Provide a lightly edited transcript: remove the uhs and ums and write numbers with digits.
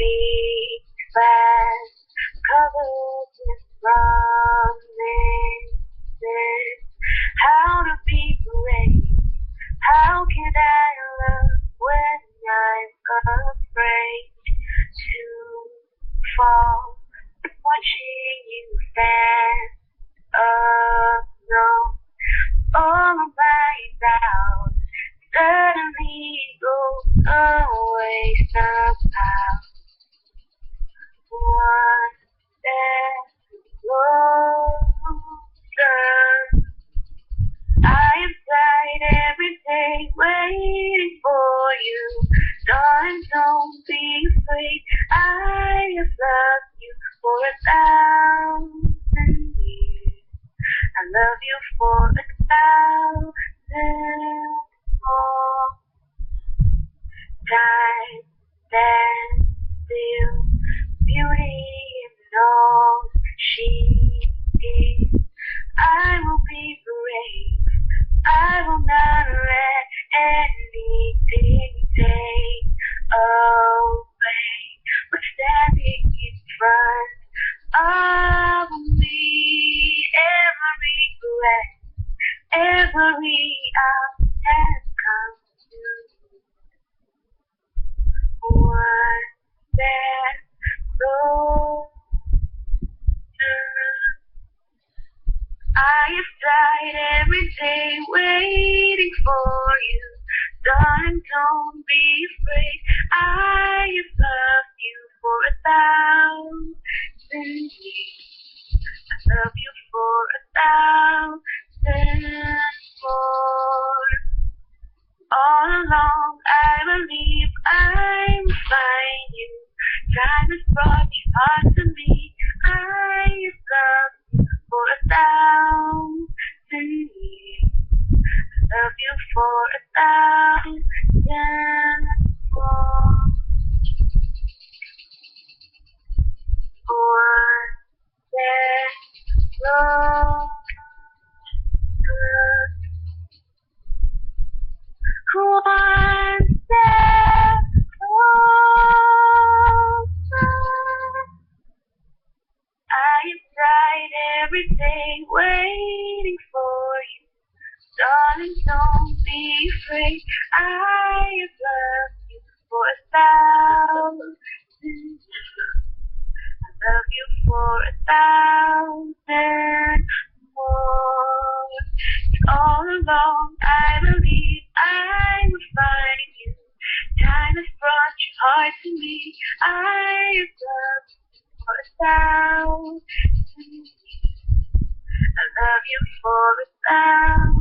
be fast, covered in promises. How to be brave? How can I love when I'm afraid to fall? Watching you stand alone, all of my doubts suddenly go away somehow. One step closer. I have tried every day waiting for you. Darling, don't be afraid. I have loved you for 1,000 years. I love you for 1,000 more. Time stands still, beauty in all she is. I will be brave. I will not let anything take away what's standing in front of me. Every breath, every hour has come to one step closer. I have tried every day waiting for you. Darling, don't be afraid. I have loved you for 1,000 years. I love you for 1,000 more. All along I believe I will find you. Time has brought you heart to me. I have loved you for 1,000 years. Love you for 1,000 more. One step closer. One step closer. I have tried every day waiting for you. Darling, don't be afraid. I have loved you for 1,000 years. I love you for 1,000 more. All along I believe I will find you. Time has brought your heart to me. I have loved you for 1,000 years. I love you for 1,000